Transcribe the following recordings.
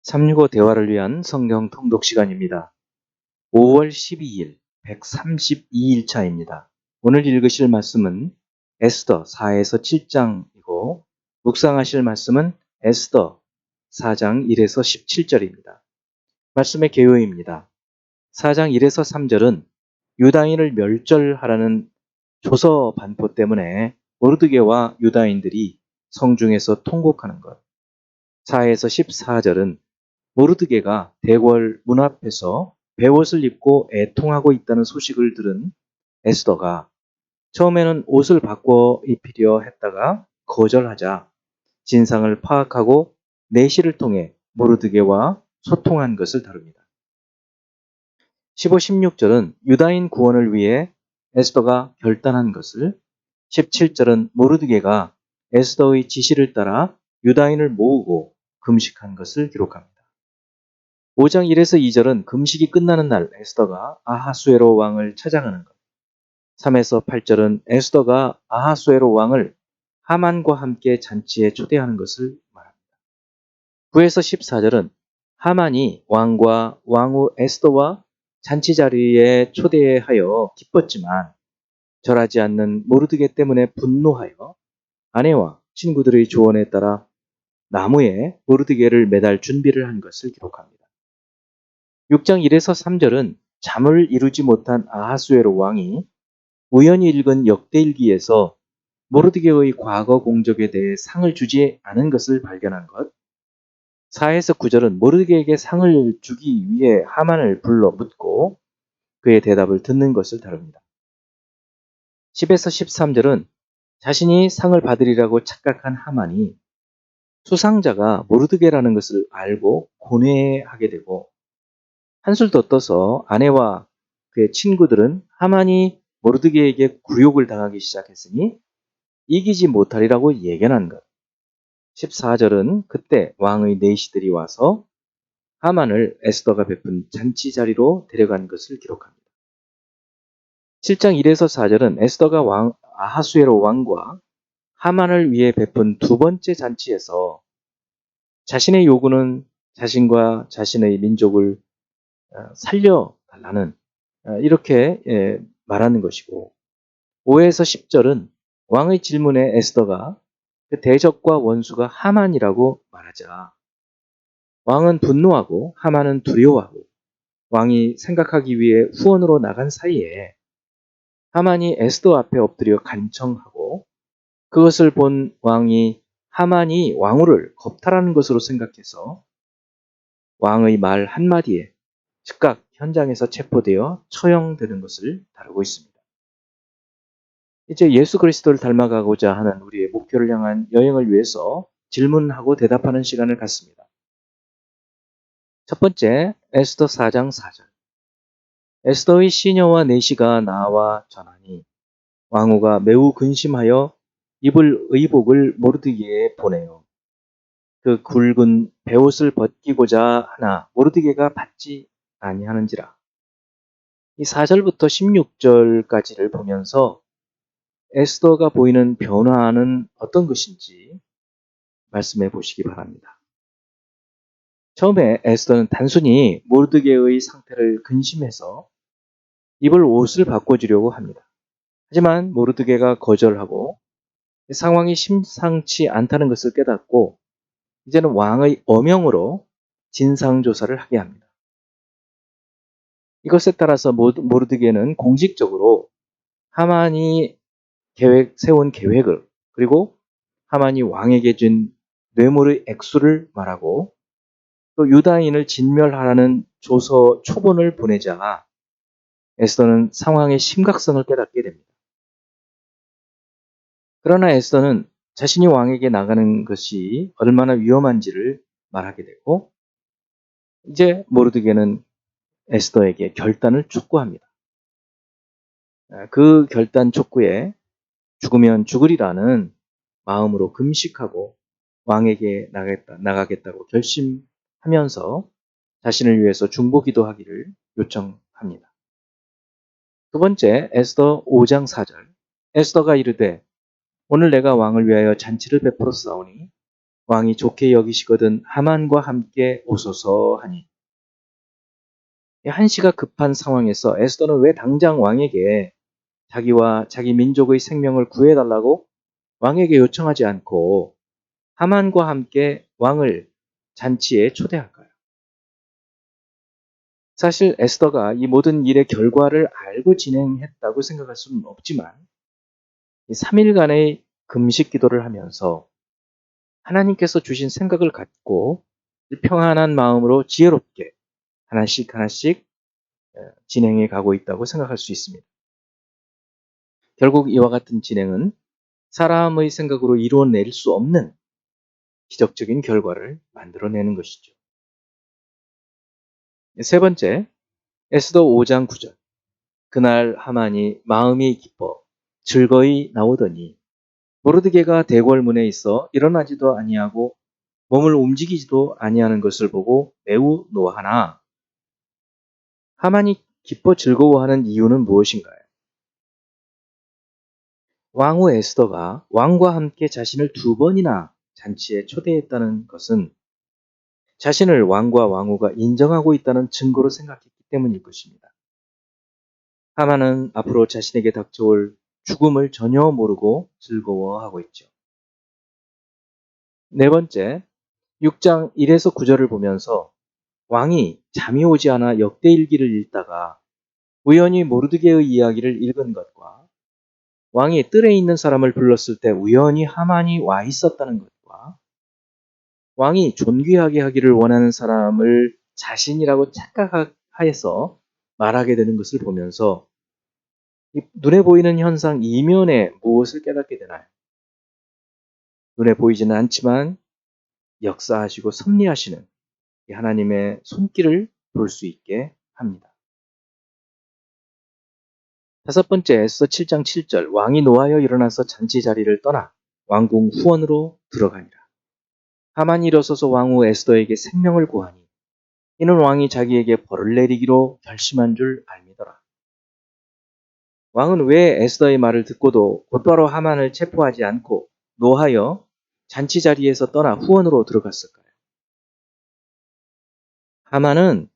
365 대화를 위한 성경 통독 시간입니다. 5월 12일 132일 차입니다. 오늘 읽으실 말씀은 에스더 4에서 7장이고 묵상하실 말씀은 에스더 4장 1에서 17절입니다. 말씀의 개요입니다. 4장 1에서 3절은 유다인을 멸절하라는 조서 반포 때문에 모르드게와 유다인들이 성중에서 통곡하는 것. 4에서 14절은 모르드게가 대궐 문 앞에서 베옷을 입고 애통하고 있다는 소식을 들은 에스더가 처음에는 옷을 바꿔 입히려 했다가 거절하자 진상을 파악하고 내시를 통해 모르드게와 소통한 것을 다룹니다. 15, 16절은 유다인 구원을 위해 에스더가 결단한 것을, 17절은 모르드게가 에스더의 지시를 따라 유다인을 모으고 금식한 것을 기록합니다. 5장 1에서 2절은 금식이 끝나는 날 에스더가 아하수에로 왕을 찾아가는 것. 3에서 8절은 에스더가 아하수에로 왕을 하만과 함께 잔치에 초대하는 것을 말합니다. 9에서 14절은 하만이 왕과 왕후 에스더와 잔치 자리에 초대하여 기뻤지만 절하지 않는 모르드게 때문에 분노하여 아내와 친구들의 조언에 따라 나무에 모르드게를 매달 준비를 한 것을 기록합니다. 6장 1에서 3절은 잠을 이루지 못한 아하수에로 왕이 우연히 읽은 역대일기에서 모르드게의 과거 공적에 대해 상을 주지 않은 것을 발견한 것. 4에서 9절은 모르드게에게 상을 주기 위해 하만을 불러 묻고 그의 대답을 듣는 것을 다룹니다. 10에서 13절은 자신이 상을 받으리라고 착각한 하만이 수상자가 모르드게라는 것을 알고 고뇌하게 되고 한술 더 떠서 아내와 그의 친구들은 하만이 모르드게에게 굴욕을 당하기 시작했으니 이기지 못하리라고 예견한 것. 14절은 그때 왕의 내시들이 와서 하만을 에스더가 베푼 잔치 자리로 데려간 것을 기록합니다. 7장 1에서 4절은 에스더가 아하수에로 왕과 하만을 위해 베푼 두 번째 잔치에서 자신의 요구는 자신과 자신의 민족을 살려달라는 이렇게 말하는 것이고 5에서 10절은 왕의 질문에 에스더가 그 대적과 원수가 하만이라고 말하자 왕은 분노하고 하만은 두려워하고 왕이 생각하기 위해 후원으로 나간 사이에 하만이 에스더 앞에 엎드려 간청하고 그것을 본 왕이 하만이 왕후를 겁탈하는 것으로 생각해서 왕의 말 한마디에 즉각 현장에서 체포되어 처형되는 것을 다루고 있습니다. 이제 예수 그리스도를 닮아가고자 하는 우리의 목표를 향한 여행을 위해서 질문하고 대답하는 시간을 갖습니다. 첫 번째, 에스더 4장 4절. 에스더의 시녀와 내시가 나와 전하니 왕후가 매우 근심하여 입을 의복을 모르드게에 보내요. 그 굵은 베옷을 벗기고자 하나 모르드게가 받지 아니하는지라. 이 4절부터 16절까지를 보면서 에스더가 보이는 변화는 어떤 것인지 말씀해 보시기 바랍니다. 처음에 에스더는 단순히 모르드게의 상태를 근심해서 입을 옷을 바꿔주려고 합니다. 하지만 모르드게가 거절하고 상황이 심상치 않다는 것을 깨닫고 이제는 왕의 어명으로 진상조사를 하게 합니다. 이것에 따라서 모르드게는 공식적으로 하만이 세운 계획을 그리고 하만이 왕에게 준 뇌물의 액수를 말하고 또 유다인을 진멸하라는 조서 초본을 보내자 에스더는 상황의 심각성을 깨닫게 됩니다. 그러나 에스더는 자신이 왕에게 나가는 것이 얼마나 위험한지를 말하게 되고 이제 모르드게는 에스더에게 결단을 촉구합니다. 그 결단 촉구에 죽으면 죽으리라는 마음으로 금식하고 왕에게 나가겠다고 결심하면서 자신을 위해서 중보기도 하기를 요청합니다. 두 번째, 에스더 5장 4절. 에스더가 이르되 오늘 내가 왕을 위하여 잔치를 베풀어 싸우니 왕이 좋게 여기시거든 하만과 함께 오소서 하니. 한시가 급한 상황에서 에스더는 왜 당장 왕에게 자기와 자기 민족의 생명을 구해달라고 왕에게 요청하지 않고 하만과 함께 왕을 잔치에 초대할까요? 사실 에스더가 이 모든 일의 결과를 알고 진행했다고 생각할 수는 없지만 3일간의 금식 기도를 하면서 하나님께서 주신 생각을 갖고 평안한 마음으로 지혜롭게 하나씩 하나씩 진행해 가고 있다고 생각할 수 있습니다. 결국 이와 같은 진행은 사람의 생각으로 이루어낼 수 없는 기적적인 결과를 만들어내는 것이죠. 세 번째, 에스더 5장 9절. 그날 하만이 마음이 기뻐 즐거이 나오더니 모르드게가 대궐문에 있어 일어나지도 아니하고 몸을 움직이지도 아니하는 것을 보고 매우 노하나. 하만이 기뻐 즐거워하는 이유는 무엇인가요? 왕후 에스더가 왕과 함께 자신을 2번이나 잔치에 초대했다는 것은 자신을 왕과 왕후가 인정하고 있다는 증거로 생각했기 때문일 것입니다. 하만은 앞으로 자신에게 닥쳐올 죽음을 전혀 모르고 즐거워하고 있죠. 네 번째, 6장 1에서 9절을 보면서 왕이 잠이 오지 않아 역대일기를 읽다가 우연히 모르드게의 이야기를 읽은 것과 왕이 뜰에 있는 사람을 불렀을 때 우연히 하만이 와 있었다는 것과 왕이 존귀하게 하기를 원하는 사람을 자신이라고 착각하여서 말하게 되는 것을 보면서 눈에 보이는 현상 이면에 무엇을 깨닫게 되나요? 눈에 보이지는 않지만 역사하시고 섭리하시는 하나님의 손길을 볼 수 있게 합니다. 다섯 번째, 에스더 7장 7절. 왕이 노하여 일어나서 잔치 자리를 떠나 왕궁 후원으로 들어가니라. 하만이 일어서서 왕후 에스더에게 생명을 구하니 이는 왕이 자기에게 벌을 내리기로 결심한 줄 알미더라. 왕은 왜 에스더의 말을 듣고도 곧바로 하만을 체포하지 않고 노하여 잔치 자리에서 떠나 후원으로 들어갔을까요? 하만은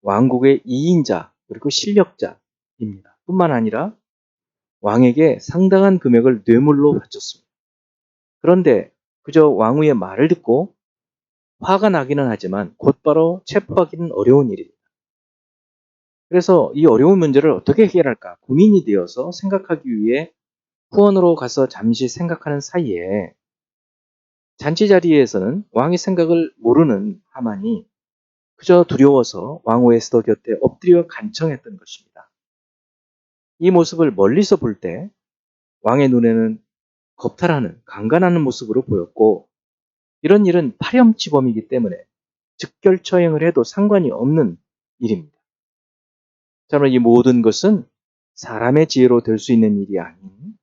왕국의 2인자 그리고 실력자입니다. 뿐만 아니라 왕에게 상당한 금액을 뇌물로 바쳤습니다. 그런데 그저 왕후의 말을 듣고 화가 나기는 하지만 곧바로 체포하기는 어려운 일입니다. 그래서 이 어려운 문제를 어떻게 해결할까 고민이 되어서 생각하기 위해 후원으로 가서 잠시 생각하는 사이에 잔치 자리에서는 왕의 생각을 모르는 하만이 그저 두려워서 왕후 에스더 곁에 엎드려 간청했던 것입니다. 이 모습을 멀리서 볼 때 왕의 눈에는 겁탈하는 강간하는 모습으로 보였고 이런 일은 파렴치범이기 때문에 즉결처형을 해도 상관이 없는 일입니다. 저는 이 모든 것은 사람의 지혜로 될 수 있는 일이 아닌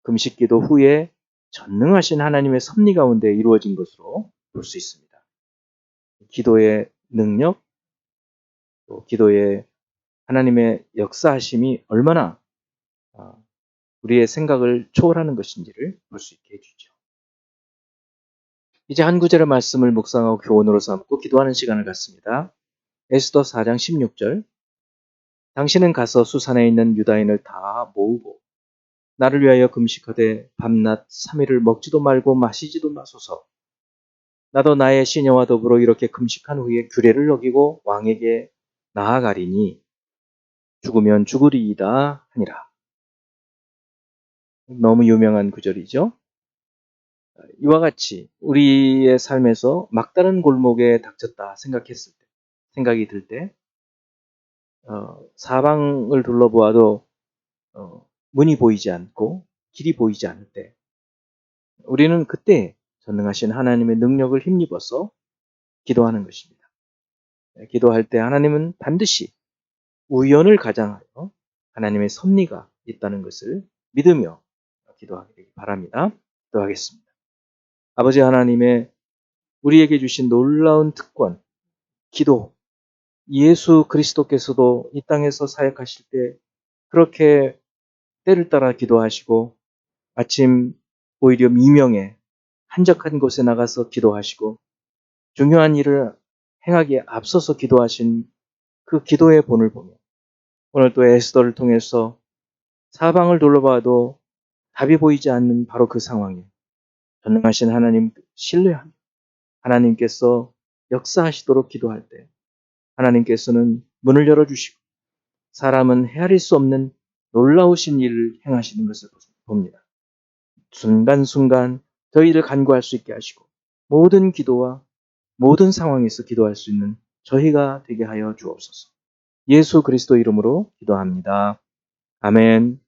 금식기도 후에 전능하신 하나님의 섭리 가운데 이루어진 것으로 볼 수 있습니다. 기도의 능력, 또 기도의 하나님의 역사하심이 얼마나 우리의 생각을 초월하는 것인지를 볼 수 있게 해주죠. 이제 한 구절의 말씀을 묵상하고 교훈으로 삼고 기도하는 시간을 갖습니다. 에스더 4장 16절. 당신은 가서 수산에 있는 유다인을 다 모으고 나를 위하여 금식하되 밤낮 3일을 먹지도 말고 마시지도 마소서. 나도 나의 시녀와 더불어 이렇게 금식한 후에 규례를 어기고 왕에게 나아가리니 죽으면 죽으리이다 하니라. 너무 유명한 구절이죠. 이와 같이 우리의 삶에서 막다른 골목에 닥쳤다 생각이 들 때, 사방을 둘러보아도 문이 보이지 않고 길이 보이지 않을 때, 우리는 그때 전능하신 하나님의 능력을 힘입어서 기도하는 것입니다. 기도할 때 하나님은 반드시 우연을 가장하여 하나님의 섭리가 있다는 것을 믿으며 기도하기 바랍니다. 기도하겠습니다. 아버지 하나님의 우리에게 주신 놀라운 특권, 기도, 예수 그리스도께서도 이 땅에서 사역하실 때 그렇게 때를 따라 기도하시고 아침 오히려 미명에 한적한 곳에 나가서 기도하시고 중요한 일을 행하기에 앞서서 기도하신 그 기도의 본을 보며 오늘 또 에스더를 통해서 사방을 둘러봐도 답이 보이지 않는 바로 그 상황에 전능하신 하나님 신뢰하며 하나님께서 역사하시도록 기도할 때 하나님께서는 문을 열어주시고 사람은 헤아릴 수 없는 놀라우신 일을 행하시는 것을 봅니다. 순간순간 저희를 간구할 수 있게 하시고 모든 기도와 모든 상황에서 기도할 수 있는 저희가 되게 하여 주옵소서. 예수 그리스도 이름으로 기도합니다. 아멘.